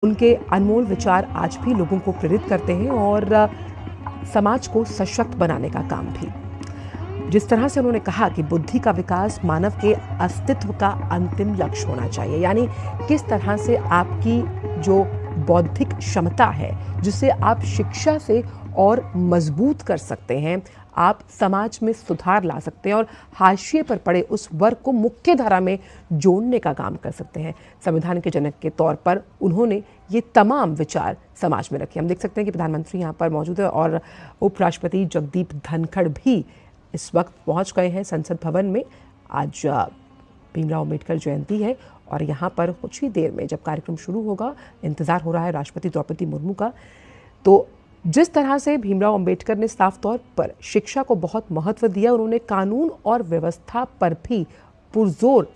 उनके अनमोल विचार आज भी लोगों को प्रेरित करते हैं और समाज को सशक्त बनाने का काम भी। जिस तरह से उन्होंने कहा कि बुद्धि का विकास मानव के अस्तित्व का अंतिम लक्ष्य होना चाहिए, यानी किस तरह से आपकी जो बौद्धिक क्षमता है जिसे आप शिक्षा से और मजबूत कर सकते हैं, आप समाज में सुधार ला सकते हैं और हाशिए पर पड़े उस वर्ग को मुख्य धारा में जोड़ने का काम कर सकते हैं। संविधान के जनक के तौर पर उन्होंने ये तमाम विचार समाज में रखे। हम देख सकते हैं कि प्रधानमंत्री यहाँ पर मौजूद है और उपराष्ट्रपति जगदीप धनखड़ भी इस वक्त पहुँच गए हैं संसद भवन में। आज भीमराव अम्बेडकर जयंती है और यहाँ पर कुछ ही देर में जब कार्यक्रम शुरू होगा, इंतज़ार हो रहा है राष्ट्रपति द्रौपदी मुर्मू का। तो जिस तरह से भीमराव अम्बेडकर ने साफ तौर पर शिक्षा को बहुत महत्व दिया, उन्होंने कानून और व्यवस्था पर भी पुरजोर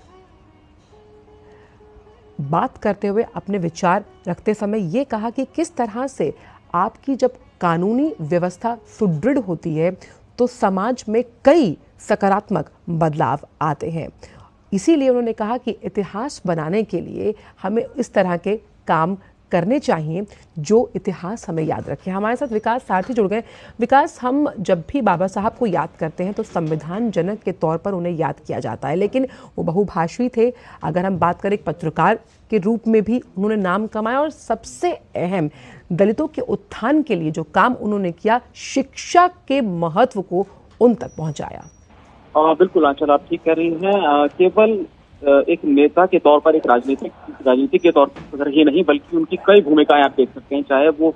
बात करते हुए अपने विचार रखते समय ये कहा कि किस तरह से आपकी जब कानूनी व्यवस्था सुदृढ़ होती है तो समाज में कई सकारात्मक बदलाव आते हैं। इसीलिए उन्होंने कहा कि इतिहास बनाने के लिए हमें इस तरह के काम करने चाहिए जो इतिहास हमें याद रखे। हमारे साथ विकास सारथी जुड़ गए। विकास, हम जब भी बाबा साहब को याद करते हैं तो संविधान जनक के तौर पर उन्हें याद किया जाता है, लेकिन वो बहुभाषी थे। अगर हम बात करें एक पत्रकार के रूप में भी उन्होंने नाम कमाया और सबसे अहम दलितों के उत्थान के लिए जो काम उन्होंने किया, शिक्षा के महत्व को उन तक पहुंचाया। बिल्कुल आंचल, आप ठीक कह रही हैं। केवल एक नेता के तौर पर, एक राजनीतिक के तौर पर ही नहीं, बल्कि उनकी कई भूमिकाएं आप देख सकते हैं। चाहे वो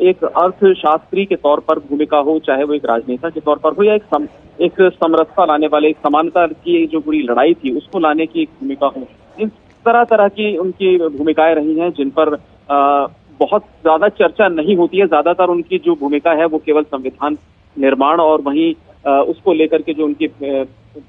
एक अर्थशास्त्री के तौर पर भूमिका हो, चाहे वो एक राजनेता के तौर पर हो, या एक समरसता लाने वाले, एक समानता की जो पूरी लड़ाई थी उसको लाने की एक भूमिका हो। इन तरह की उनकी भूमिकाएं रही हैं जिन पर बहुत ज्यादा चर्चा नहीं होती है। ज्यादातर उनकी जो भूमिका है वो केवल संविधान निर्माण और वहीं उसको लेकर के जो उनके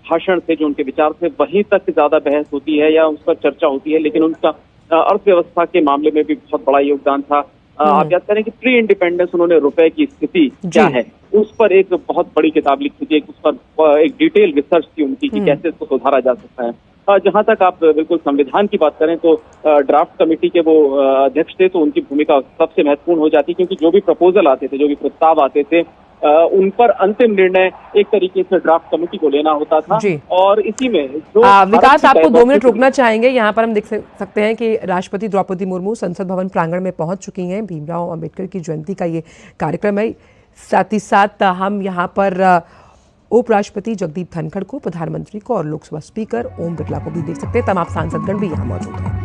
भाषण थे, जो उनके विचार थे, वहीं तक ज्यादा बहस होती है या उस पर चर्चा होती है। लेकिन उनका अर्थव्यवस्था के मामले में भी बहुत बड़ा योगदान था। आप याद करें कि प्री इंडिपेंडेंस उन्होंने रुपए की स्थिति क्या है उस पर एक बहुत बड़ी किताब लिखी थी। उस पर एक डिटेल रिसर्च थी उनकी कि कैसे इसको सुधारा जा सकता है। जहां तक आप बिल्कुल संविधान की बात करें तो ड्राफ्ट कमेटी के वो अध्यक्ष थे, तो उनकी भूमिका सबसे महत्वपूर्ण हो जाती, क्योंकि जो भी प्रपोजल आते थे, जो भी प्रस्ताव आते थे, उन पर अंतिम निर्णय एक तरीके से ड्राफ्ट कमेटी को लेना होता था। और इसी में जो विकास, आपको 2 मिनट रुकना चाहेंगे। यहाँ पर हम देख सकते हैं कि राष्ट्रपति द्रौपदी मुर्मू संसद भवन प्रांगण में पहुंच चुकी हैं। भीमराव अम्बेडकर की जयंती का ये कार्यक्रम है। साथ ही साथ हम यहाँ पर उपराष्ट्रपति जगदीप धनखड़ को, प्रधानमंत्री को और लोकसभा स्पीकर ओम बिरला को भी देख सकते हैं। तमाम सांसदगण भी यहाँ मौजूद हैं।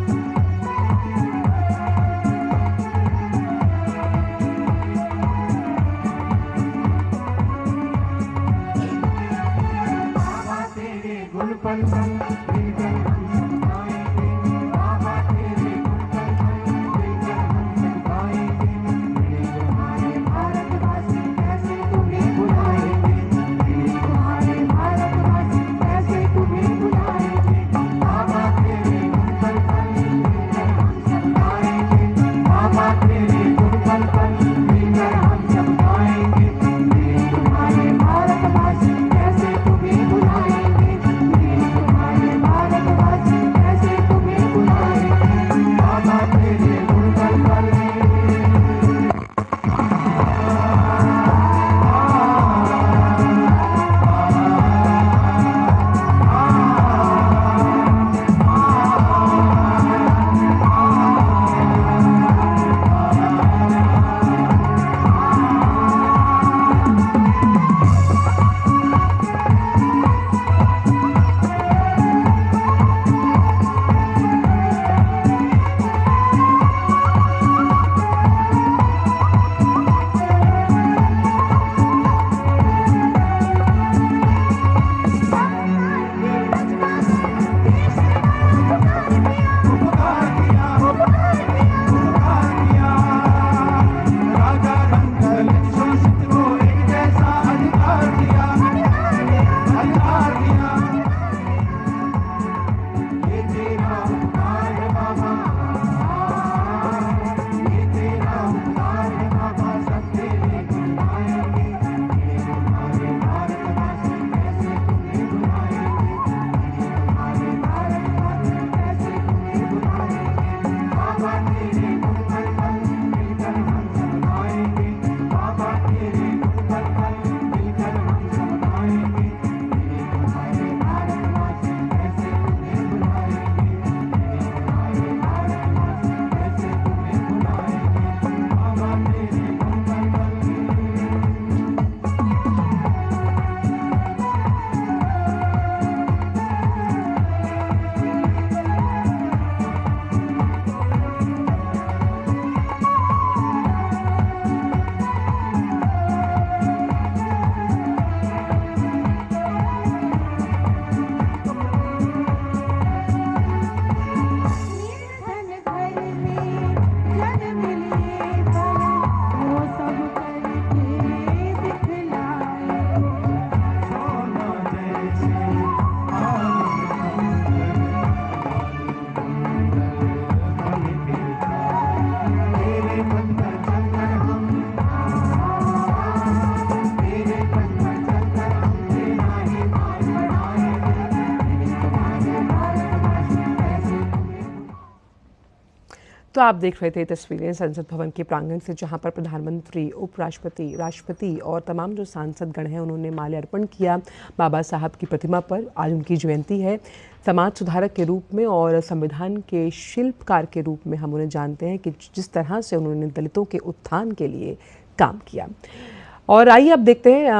तो आप देख रहे थे तस्वीरें संसद भवन के प्रांगण से, जहां पर प्रधानमंत्री, उपराष्ट्रपति, राष्ट्रपति और तमाम जो सांसद गण हैं उन्होंने माल्यार्पण किया बाबा साहब की प्रतिमा पर। आज उनकी जयंती है। समाज सुधारक के रूप में और संविधान के शिल्पकार के रूप में हम उन्हें जानते हैं कि जिस तरह से उन्होंने दलितों के उत्थान के लिए काम किया। और आइए अब देखते हैं